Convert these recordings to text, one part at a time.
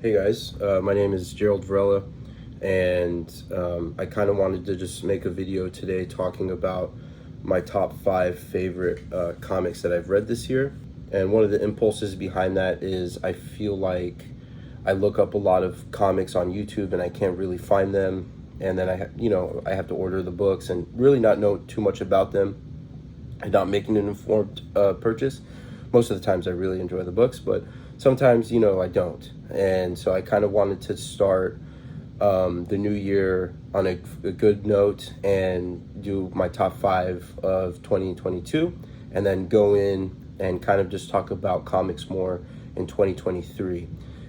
Hey guys, my name is Gerald Varela, and I kind of wanted to just make a video today talking about my top 5 favorite comics that I've read this year. And one of the impulses behind that is I feel like I look up a lot of comics on YouTube and I can't really find them, and then I have to order the books and really not know too much about them and not making an informed purchase. Most of the times I really enjoy the books, but sometimes, I don't. And so I kind of wanted to start the new year on a good note and do my top 5 of 2022, and then go in and kind of just talk about comics more in 2023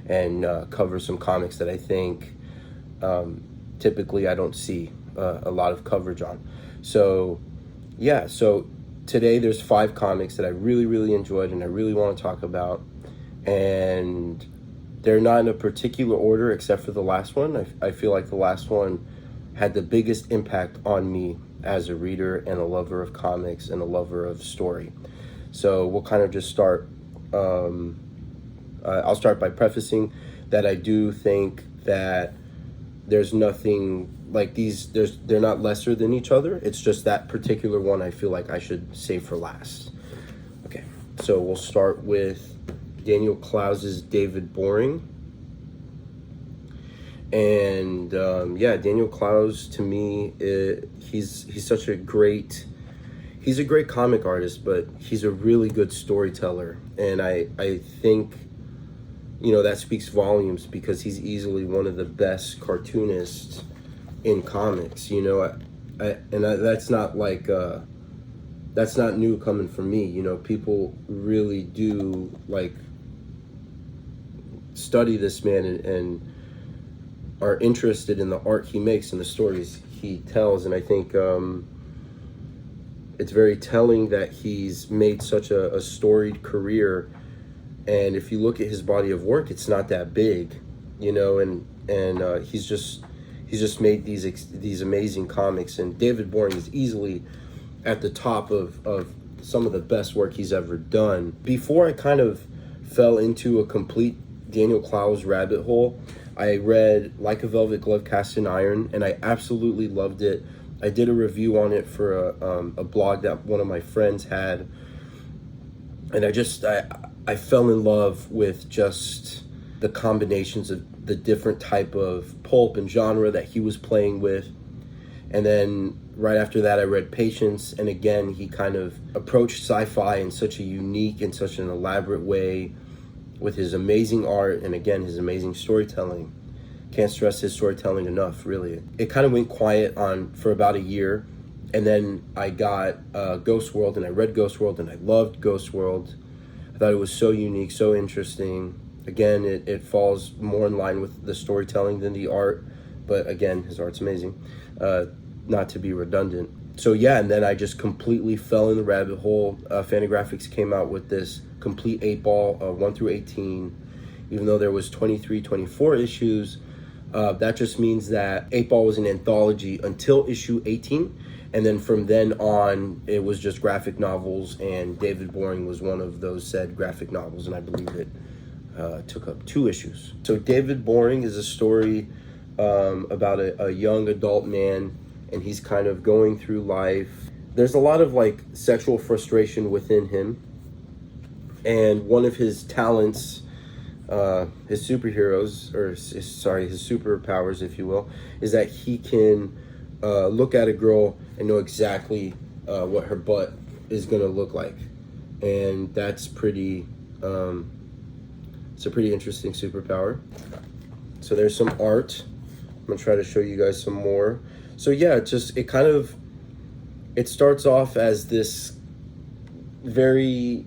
and cover some comics that I think typically I don't see a lot of coverage on. So today there's 5 comics that I really enjoyed and I really want to talk about, and they're not in a particular order except for the last one. I feel like the last one had the biggest impact on me as a reader and a lover of comics and a lover of story. So we'll kind of just start. I'll start by prefacing that I do think that there's nothing like these. They're not lesser than each other. It's just that particular one I feel like I should save for last. Okay, so we'll start with Daniel Clowes's David Boring. And Daniel Clowes, to me, he's such a great comic artist, but he's a really good storyteller, and I think that speaks volumes because he's easily one of the best cartoonists in comics. That's not like that's not new coming from me. People really do like study this man and are interested in the art he makes and the stories he tells. And I think it's very telling that he's made such a storied career. And if you look at his body of work, it's not that big, and he's just made these amazing comics. And David Boring is easily at the top of some of the best work he's ever done. Before I kind of fell into a complete Daniel Clowes rabbit hole, I read Like a Velvet Glove Cast in Iron, and I absolutely loved it. I did a review on it for a blog that one of my friends had, and I fell in love with just the combinations of the different type of pulp and genre that he was playing with. And then right after that, I read Patience, and again, he kind of approached sci-fi in such a unique and such an elaborate way with his amazing art and, again, his amazing storytelling. Can't stress his storytelling enough, really. It kind of went quiet for about a year, and then I got Ghost World, and I read Ghost World, and I loved Ghost World. I thought it was so unique, so interesting. Again, it falls more in line with the storytelling than the art, but again, his art's amazing. Not to be redundant. So and then I just completely fell in the rabbit hole. Fantagraphics came out with this complete 8-ball, 1 through 18. Even though there was 23, 24 issues, that just means that 8-ball was an anthology until issue 18. And then from then on, it was just graphic novels, and David Boring was one of those said graphic novels, and I believe it took up 2 issues. So David Boring is a story about a young adult man, and he's kind of going through life. There's a lot of like sexual frustration within him, and one of his talents, his superheroes, his superpowers, if you will, is that he can look at a girl and know exactly what her butt is gonna look like, and that's pretty. It's a pretty interesting superpower. So there's some art. I'm gonna try to show you guys some more. So it starts off as this very,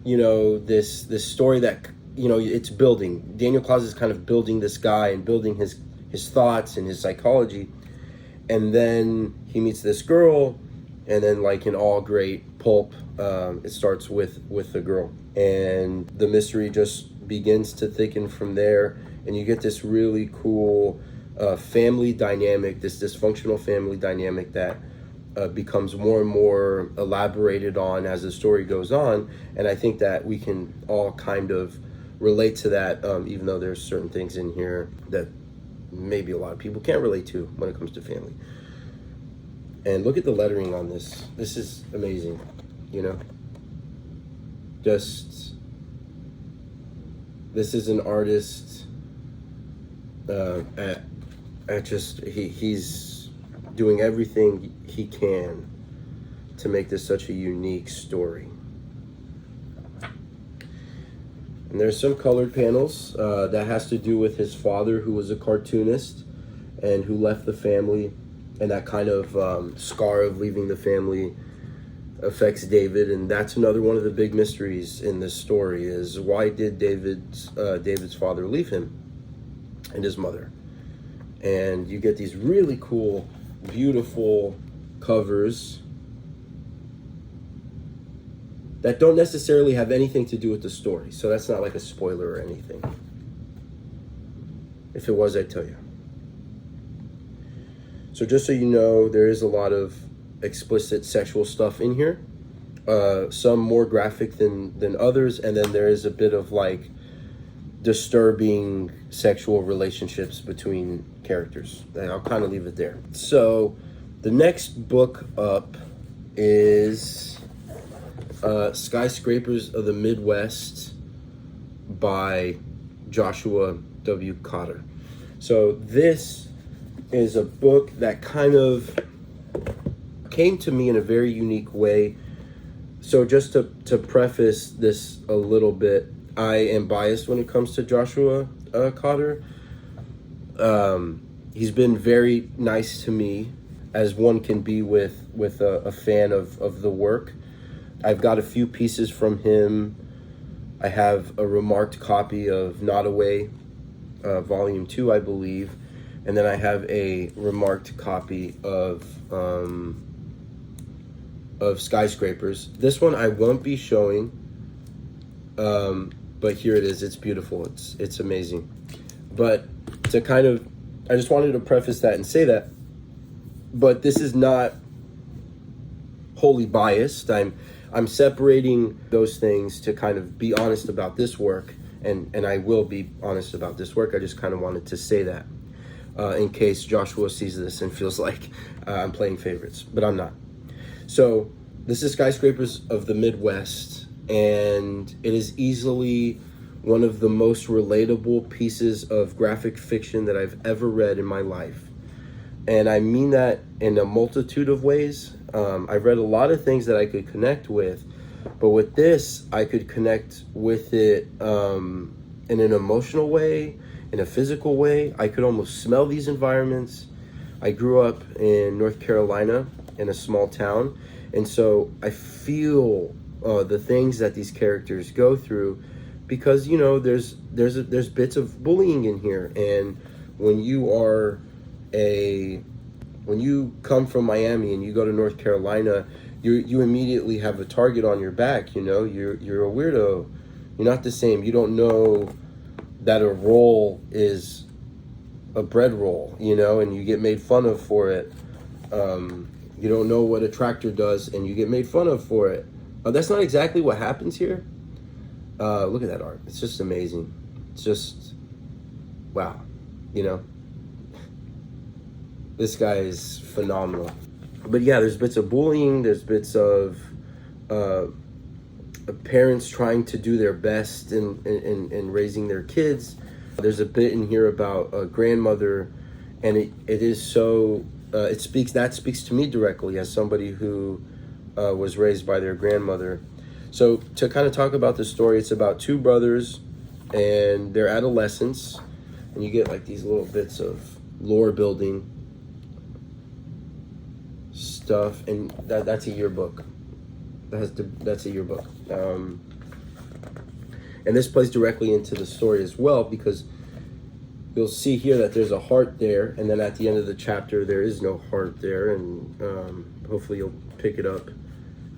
this story that, it's building. Daniel Clowes is kind of building this guy and building his thoughts and his psychology. And then he meets this girl, and then like in all great pulp, it starts with the girl. And the mystery just begins to thicken from there. And you get this really cool family dynamic, this dysfunctional family dynamic that becomes more and more elaborated on as the story goes on. And I think that we can all kind of relate to that, even though there's certain things in here that maybe a lot of people can't relate to when it comes to family. And look at the lettering on this. This is amazing, you know? Just, this is an artist he's doing everything he can to make this such a unique story. And there's some colored panels that has to do with his father, who was a cartoonist and who left the family, and that kind of scar of leaving the family affects David. And that's another one of the big mysteries in this story, is why did David's father leave him and his mother? And you get these really cool, beautiful covers that don't necessarily have anything to do with the story. So that's not like a spoiler or anything. If it was, I'd tell you. So just so you know, there is a lot of explicit sexual stuff in here. Some more graphic than others. And then there is a bit of like disturbing sexual relationships between characters. And I'll kind of leave it there. So the next book up is Skyscrapers of the Midwest by Joshua W. Cotter. So this is a book that kind of came to me in a very unique way. So just to preface this a little bit, I am biased when it comes to Joshua Cotter. He's been very nice to me, as one can be with a fan of the work. I've got a few pieces from him. I have a remarked copy of Not Away, Volume 2, I believe. And then I have a remarked copy of Skyscrapers. This one I won't be showing, but here it is. It's beautiful. It's amazing. But to kind of, I just wanted to preface that and say that. But this is not wholly biased. I'm separating those things to kind of be honest about this work, and I will be honest about this work. I just kind of wanted to say that in case Joshua sees this and feels like I'm playing favorites, but I'm not. So this is Skyscrapers of the Midwest, and it is easily one of the most relatable pieces of graphic fiction that I've ever read in my life. And I mean that in a multitude of ways. I've read a lot of things that I could connect with, but with this, I could connect with it in an emotional way, in a physical way. I could almost smell these environments. I grew up in North Carolina in a small town, and so I feel the things that these characters go through, because you know there's bits of bullying in here, and when you come from Miami and you go to North Carolina, you immediately have a target on your back. You know, you're a weirdo. You're not the same. You don't know that a roll is a bread roll, you know, and you get made fun of for it. You don't know what a tractor does, and you get made fun of for it. That's not exactly what happens here. Look at that art. It's just amazing. It's just, wow, you know. This guy is phenomenal. But yeah, there's bits of bullying. There's bits of parents trying to do their best in raising their kids. There's a bit in here about a grandmother, and it is so, that speaks to me directly as somebody who was raised by their grandmother. So to kind of talk about the story, it's about two brothers and their adolescence, and you get like these little bits of lore building stuff, and that's a yearbook. That's a yearbook. And this plays directly into the story as well, because you'll see here that there's a heart there, and then at the end of the chapter there is no heart there, and hopefully you'll pick it up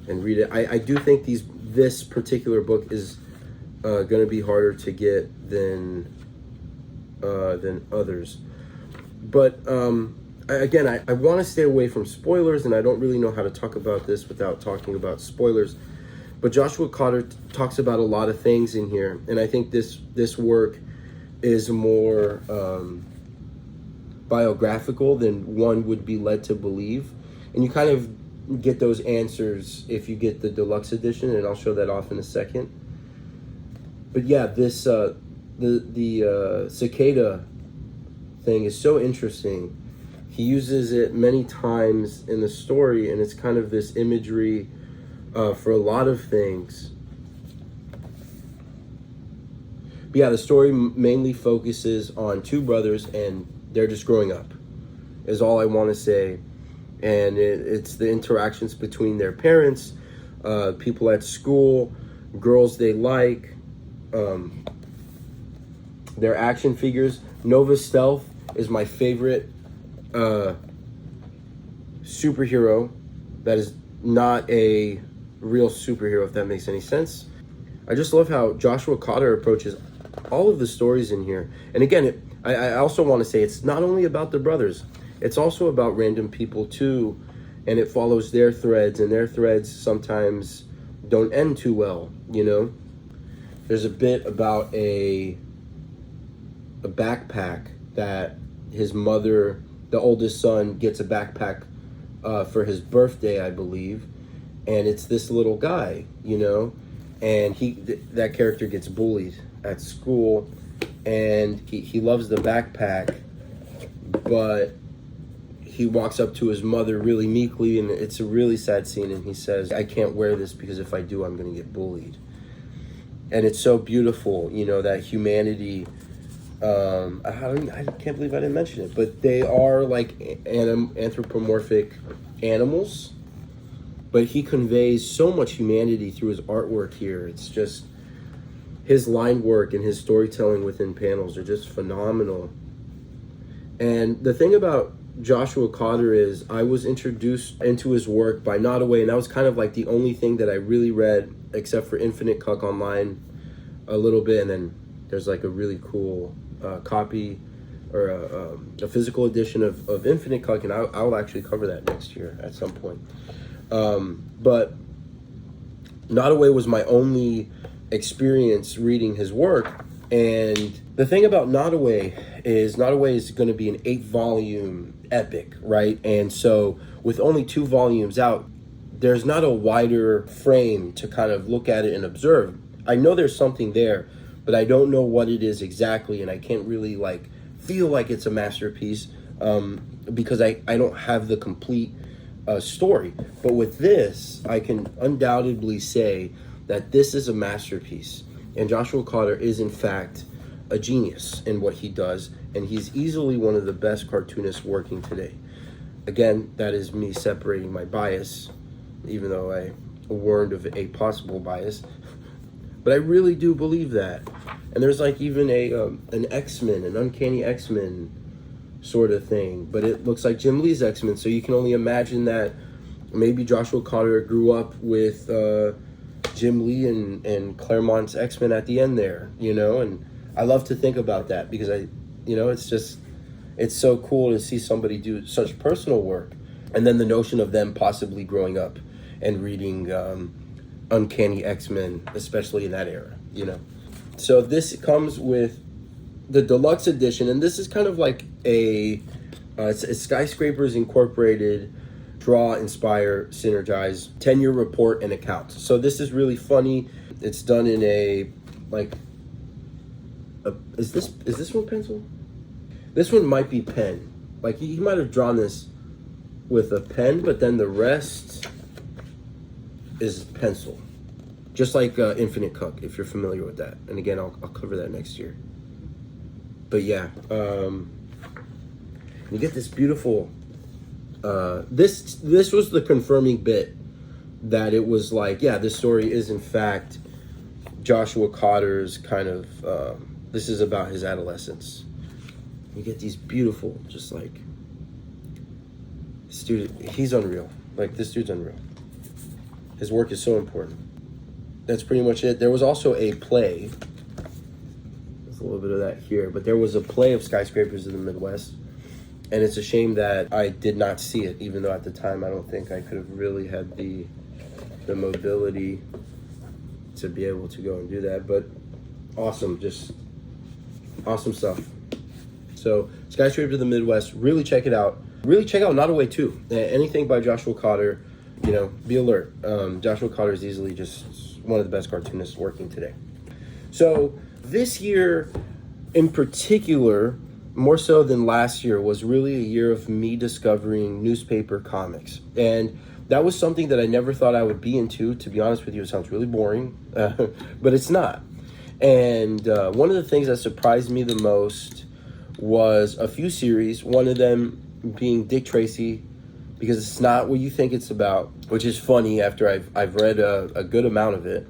and read it. I do think this particular book is going to be harder to get than others, but I want to stay away from spoilers, and I don't really know how to talk about this without talking about spoilers. But Joshua Cotter talks about a lot of things in here, and I think this work is more biographical than one would be led to believe, and you kind of get those answers if you get the deluxe edition, and I'll show that off in a second. But yeah, this the cicada thing is so interesting. He uses it many times in the story, and it's kind of this imagery for a lot of things. But yeah, the story mainly focuses on two brothers, and they're just growing up, is all I want to say. And it's the interactions between their parents, people at school, girls they like, their action figures. Nova Stealth is my favorite superhero that is not a real superhero, if that makes any sense. I just love how Joshua Cotter approaches all of the stories in here. And again, I also want to say it's not only about the brothers, it's also about random people too, and it follows their threads, and their threads sometimes don't end too well, you know? There's a bit about a backpack that his mother, the oldest son, gets a backpack for his birthday, I believe, and it's this little guy, you know, and that character gets bullied at school, and he loves the backpack, but he walks up to his mother really meekly, and it's a really sad scene, and he says, "I can't wear this because if I do, I'm going to get bullied." And it's so beautiful, you know, that humanity. I can't believe I didn't mention it, but they are like anthropomorphic animals, but he conveys so much humanity through his artwork here. It's just, his line work and his storytelling within panels are just phenomenal. And the thing about Joshua Cotter is I was introduced into his work by Nottoway, and that was kind of like the only thing that I really read, except for Infinite Cuck online a little bit, and then there's like a really cool copy or a physical edition of Infinite Cuck, and I'll actually cover that next year at some point. But Nottoway was my only experience reading his work, and the thing about Nottoway is going to be an 8-volume epic, right? And so with only 2 volumes out, there's not a wider frame to kind of look at it and observe. I know there's something there, but I don't know what it is exactly, and I can't really like feel like it's a masterpiece because I don't have the complete story. But with this, I can undoubtedly say that this is a masterpiece, and Joshua Cotter is in fact a genius in what he does, and he's easily one of the best cartoonists working today. Again, that is me separating my bias, even though I warned of a possible bias. But I really do believe that. And there's like even an X-Men, an Uncanny X-Men sort of thing. But it looks like Jim Lee's X-Men, so you can only imagine that maybe Joshua Cotter grew up with Jim Lee and Claremont's X-Men at the end there, you know? And I love to think about that because it's so cool to see somebody do such personal work. And then the notion of them possibly growing up and reading Uncanny X-Men, especially in that era, you know. So this comes with the deluxe edition, and this is kind of like it's Skyscrapers Incorporated, draw, inspire, synergize, 10-year report and account. So this is really funny. It's done in is this one pencil? This one might be pen. Like he might have drawn this with a pen, but then the rest is pencil, just like Infinite Cuck, if you're familiar with that. And again, I'll cover that next year. But yeah, you get this beautiful. This was the confirming bit that it was like, yeah, this story is in fact Joshua Cotter's kind of. This is about his adolescence. You get these beautiful, just like, this dude, he's unreal. Like, this dude's unreal. His work is so important. That's pretty much it. There was also a play. There's a little bit of that here, but there was a play of Skyscrapers in the Midwest, and it's a shame that I did not see it, even though at the time I don't think I could have really had the mobility to be able to go and do that. But awesome, just awesome stuff. So Skyscrapers of the Midwest, really check it out. Really check out Not Away too. Anything by Joshua Cotter, you know, be alert. Joshua Cotter is easily just one of the best cartoonists working today. So this year in particular, more so than last year, was really a year of me discovering newspaper comics. And that was something that I never thought I would be into. To be honest with you, it sounds really boring, but it's not. And one of the things that surprised me the most was a few series, one of them being Dick Tracy, because it's not what you think it's about, which is funny after I've read a good amount of it.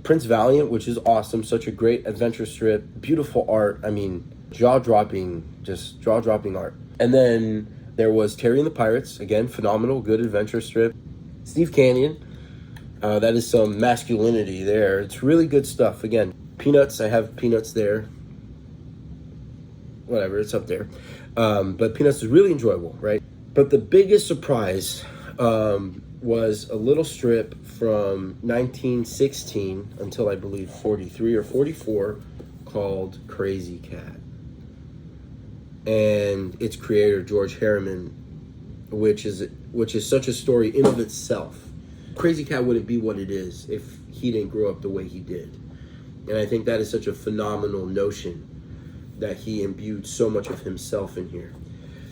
Prince Valiant, which is awesome, such a great adventure strip, beautiful art, I mean, jaw-dropping art. And then there was Terry and the Pirates, again, phenomenal, good adventure strip. Steve Canyon, that is some masculinity there. It's really good stuff. Again, Peanuts, I have Peanuts there. Whatever, it's up there. But Peanuts is really enjoyable, right? But the biggest surprise was a little strip from 1916 until I believe 43 or 44 called Krazy Kat. And its creator, George Harriman, which is such a story in of itself. Krazy Kat wouldn't be what it is if he didn't grow up the way he did. And I think that is such a phenomenal notion that he imbued so much of himself in here.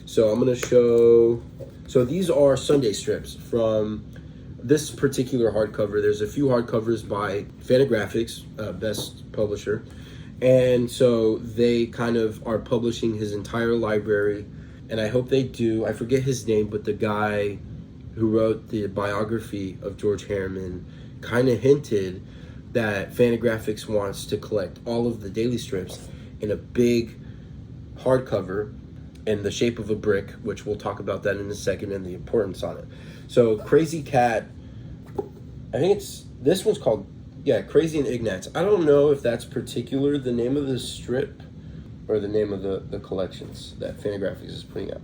So I'm going to show... So these are Sunday strips from this particular hardcover. There's a few hardcovers by Fantagraphics, best publisher. And so they kind of are publishing his entire library. And I hope they do. I forget his name, but the guy who wrote the biography of George Harriman kind of hinted that Fantagraphics wants to collect all of the daily strips in a big hardcover in the shape of a brick, which we'll talk about that in a second and the importance on it. So Krazy Kat, I think this one's called, Krazy and Ignatz. I don't know if that's particular the name of the strip or the name of the collections that Fantagraphics is putting out.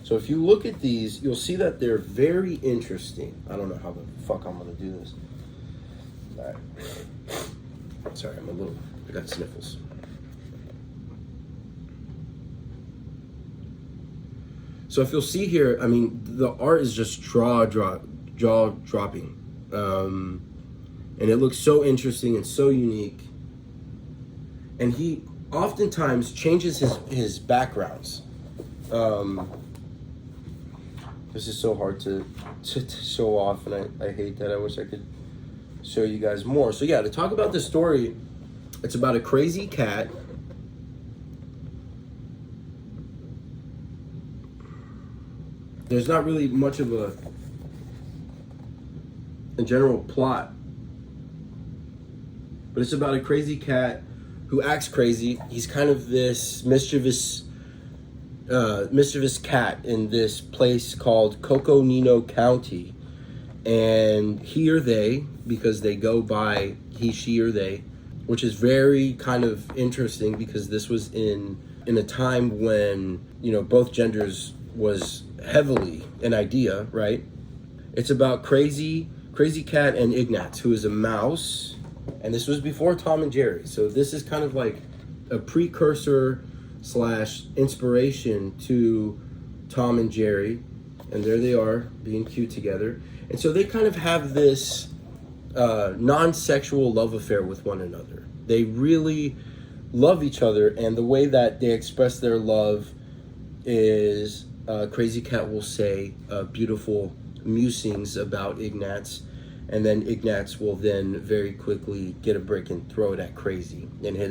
So if you look at these, you'll see that they're very interesting. I don't know how the fuck I'm gonna do this. All right. Sorry, I got sniffles. So if you'll see here, I mean, the art is just jaw-dropping. And it looks so interesting and so unique. And he oftentimes changes his backgrounds. This is so hard to show off, and I hate that. I wish I could show you guys more. So yeah, to talk about this story, it's about a crazy cat there's not really much of a general plot, but it's about a crazy cat who acts crazy. He's kind of this mischievous cat in this place called Coconino County, and he or they, because they go by he, she, or they, which is very kind of interesting because this was in a time when, you know, both genders was heavily an idea, right? It's about Krazy Kat and Ignatz, who is a mouse, and this was before Tom and Jerry. So this is kind of like a precursor / inspiration to Tom and Jerry, and there they are being cute together. And so they kind of have this non-sexual love affair with one another. They really love each other, and the way that they express their love is Krazy Kat will say beautiful musings about Ignatz, and then Ignatz will then very quickly get a brick and throw it at Krazy and hit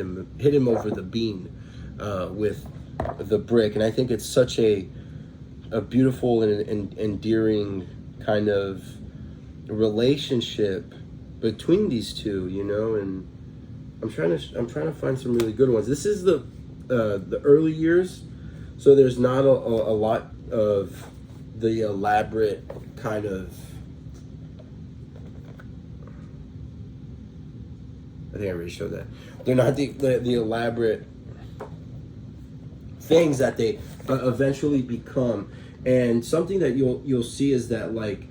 him over the bean with the brick. And I think it's such a beautiful and endearing kind of relationship between these two, you know. And I'm trying to find some really good ones. This is the early years, so there's not a lot of the elaborate kind of, I think I already showed that. They're not the elaborate things that they eventually become. And something that you'll see is that, like,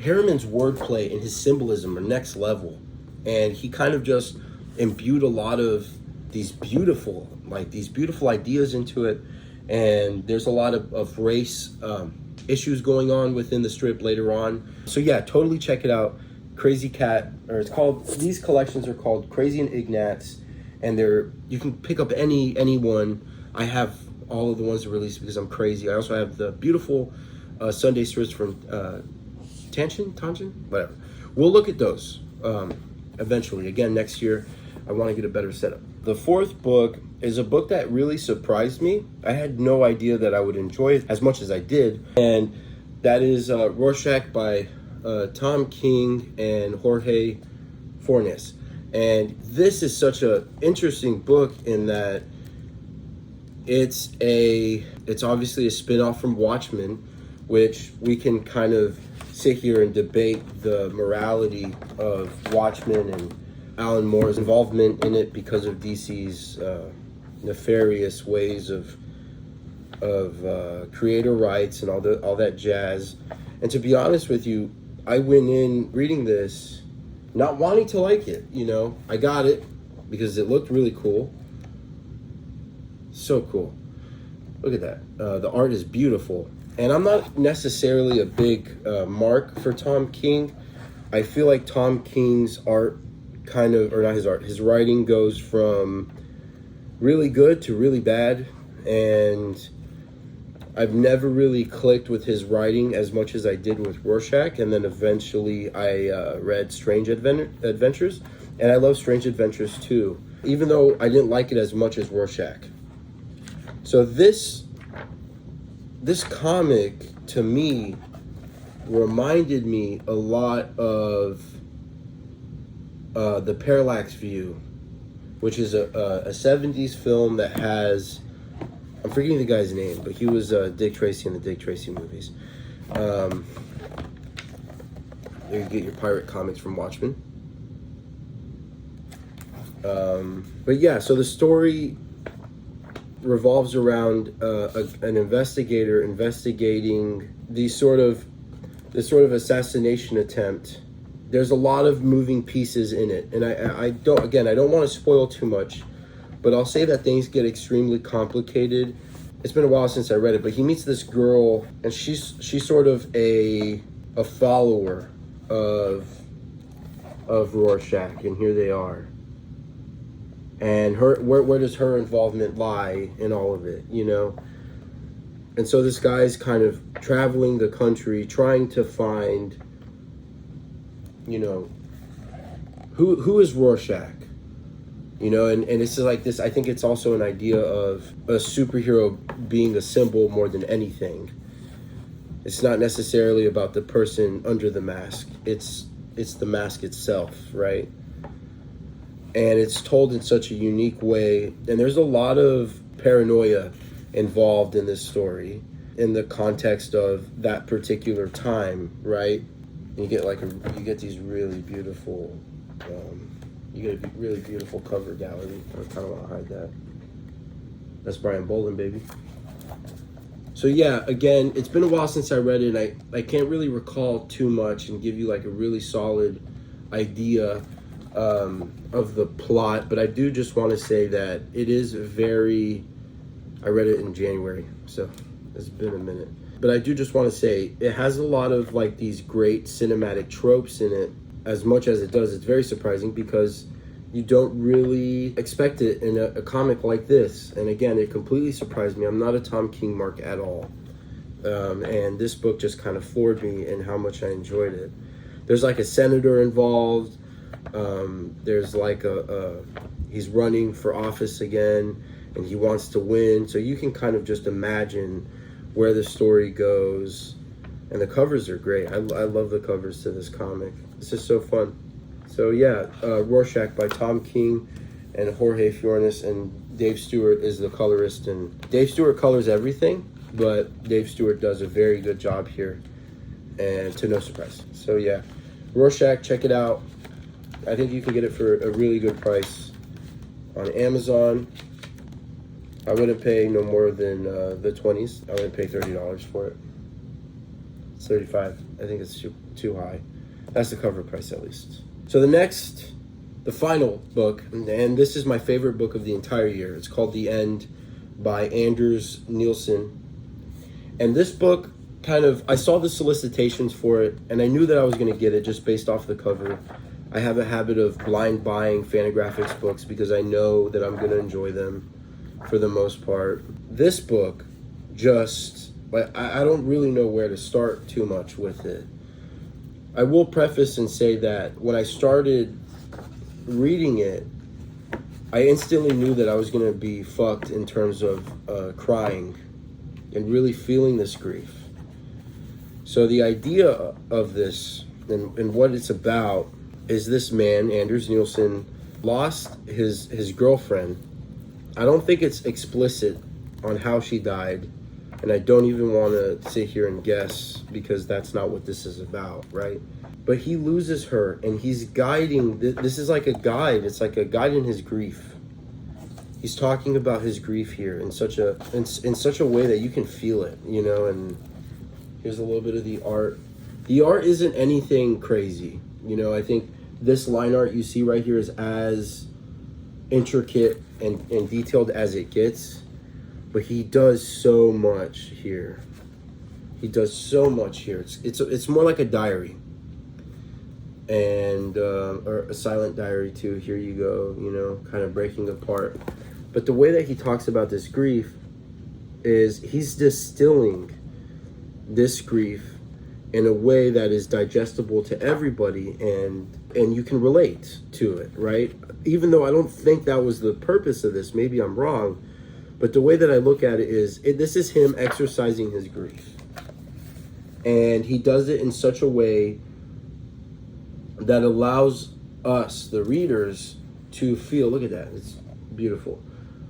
Harriman's wordplay and his symbolism are next level. and he kind of just imbued a lot of these beautiful ideas into it. And there's a lot of race issues going on within the strip later on. So yeah, totally check it out. Krazy Kat, or these collections are called Krazy and Ignatz, and you can pick up any one. I have all of the ones released because I'm crazy. I also have the beautiful Sunday strips from Tanshin, whatever. We'll look at those eventually. Again, next year, I want to get a better setup. The fourth book is a book that really surprised me. I had no idea that I would enjoy it as much as I did, and that is Rorschach by Tom King and Jorge Fornes. And this is such an interesting book in that it's obviously a spin-off from Watchmen, which we can kind of sit here and debate the morality of Watchmen and Alan Moore's involvement in it because of DC's nefarious ways of creator rights and all that jazz. And to be honest with you, I went in reading this not wanting to like it. I got it because it looked really cool. So cool. Look at that. The art is beautiful. And I'm not necessarily a big mark for Tom King. I feel like Tom King's art his writing goes from really good to really bad. And I've never really clicked with his writing as much as I did with Rorschach. And then eventually I read Strange Adventures. And I love Strange Adventures too, even though I didn't like it as much as Rorschach. So this comic, to me, reminded me a lot of The Parallax View, which is a 70s film that has, I'm forgetting the guy's name, but he was Dick Tracy in the Dick Tracy movies. There you get your pirate comics from Watchmen. But yeah, so the story revolves around an investigator investigating this sort of assassination attempt. There's a lot of moving pieces in it, and I don't want to spoil too much, but I'll say that things get extremely complicated. It's been a while since I read it, but he meets this girl, and she's sort of a follower of Rorschach, and here they are. And where does her involvement lie in all of it, And so this guy's kind of traveling the country trying to find, who is Rorschach? And it's like this, I think it's also an idea of a superhero being a symbol more than anything. It's not necessarily about the person under the mask. It's the mask itself, right? And it's told in such a unique way. And there's a lot of paranoia involved in this story in the context of that particular time, right? And you get these really beautiful, you get a really beautiful cover gallery. I kind of want to hide that. That's Brian Boland, baby. So yeah, again, it's been a while since I read it, and I can't really recall too much and give you like a really solid idea of the plot, but I do just want to say that it is I read it in January, so it's been a minute. But I do just want to say it has a lot of like these great cinematic tropes in it. As much as it does, it's very surprising because you don't really expect it in a comic like this. And again, it completely surprised me. I'm not a Tom King mark at all. And this book just kind of floored me in how much I enjoyed it. There's like a senator involved. There's like he's running for office again and he wants to win. So you can kind of just imagine where the story goes. And the covers are great. I love the covers to this comic. It's just so fun. So yeah, Rorschach by Tom King and Jorge Fornes, and Dave Stewart is the colorist. And Dave Stewart colors everything, but Dave Stewart does a very good job here, and to no surprise. So yeah, Rorschach, check it out. I think you can get it for a really good price on Amazon. I wouldn't pay no more than the 20s. I wouldn't pay $30 for it. It's 35. I think it's too high. That's the cover price at least. So the next the final book, and this is my favorite book of the entire year. It's called The End by Anders Nielsen. And this book I saw the solicitations for it, and I knew that I was going to get it just based off the cover. I have a habit of blind buying Fantagraphics books because I know that I'm going to enjoy them for the most part. This book I don't really know where to start too much with it. I will preface and say that when I started reading it, I instantly knew that I was going to be fucked in terms of crying and really feeling this grief. So the idea of this and what it's about is this man, Anders Nielsen, lost his girlfriend. I don't think it's explicit on how she died, and I don't even want to sit here and guess because that's not what this is about, right? But he loses her, and he's guiding. This is like a guide. It's like a guide in his grief. He's talking about his grief here in such a way that you can feel it, you know. And here's a little bit of the art. The art isn't anything crazy, you know. I think this line art you see right here is as intricate and detailed as it gets, but he does so much here. He does so much here. It's more like a diary, and or a silent diary too. Here you go, you know, kind of breaking apart. But the way that he talks about this grief is he's distilling this grief in a way that is digestible to everybody, and you can relate to it, right? Even though I don't think that was the purpose of this, maybe I'm wrong, but the way that I look at it is this is him exercising his grief, and he does it in such a way that allows us, the readers, to feel. Look at that, it's beautiful.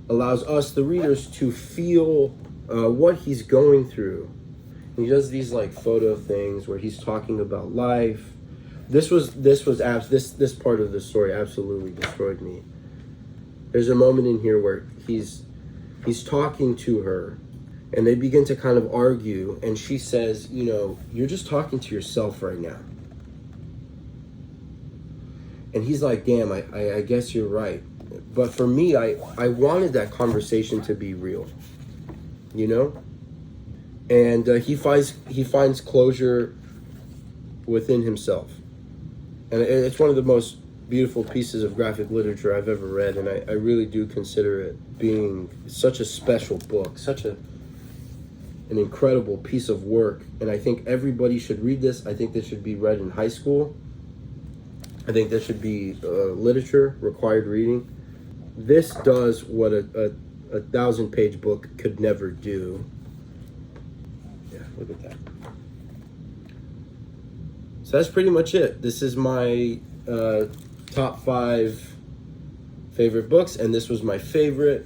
Allows us, the readers, to feel what he's going through. He does these like photo things where he's talking about life. This part of the story absolutely destroyed me. There's a moment in here where he's talking to her, and they begin to kind of argue, and she says, you know, you're just talking to yourself right now. And he's like, damn, I guess you're right. But for me, I wanted that conversation to be real, you know? And he finds closure within himself. And it's one of the most beautiful pieces of graphic literature I've ever read, and I really do consider it being such a special book, such an incredible piece of work. And I think everybody should read this. I think this should be read in high school. I think this should be literature, required reading. This does what a 1,000-page book could never do. Yeah, look at that. So that's pretty much it. This is my top 5 favorite books, and this was my favorite.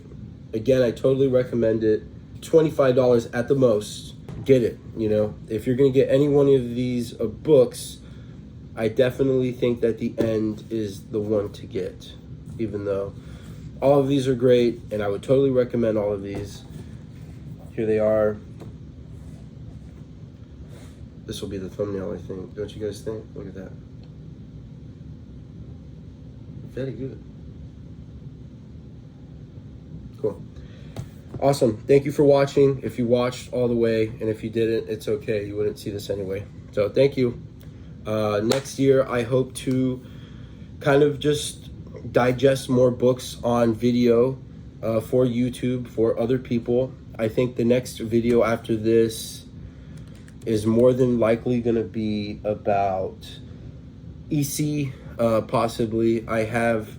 Again, I totally recommend it. $25 at the most. Get it, you know. If you're going to get any one of these books, I definitely think that The End is the one to get, even though all of these are great, and I would totally recommend all of these. Here they are. This will be the thumbnail, I think. Don't you guys think? Look at that. Very good. Cool. Awesome. Thank you for watching. If you watched all the way, and if you didn't, it's okay. You wouldn't see this anyway. So thank you. Next year, I hope to kind of just digest more books on video for YouTube, for other people. I think the next video after this is more than likely going to be about EC, possibly. I have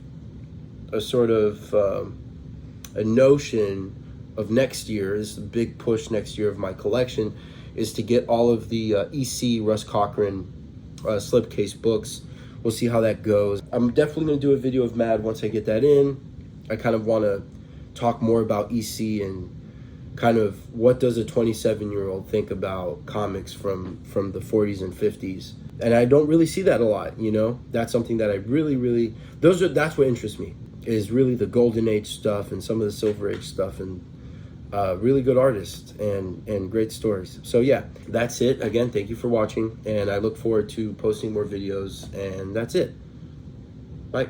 a sort of a notion of next year, this is a big push next year of my collection, is to get all of the EC Russ Cochran slipcase books. We'll see how that goes. I'm definitely going to do a video of Mad once I get that in. I kind of want to talk more about EC and kind of what does a 27-year-old think about comics from the 40s and 50s. And I don't really see that a lot, you know? That's something that I really, that's what interests me, is really the Golden Age stuff and some of the Silver Age stuff, and really good artists and great stories. So yeah, that's it. Again, thank you for watching, and I look forward to posting more videos, and that's it. Bye.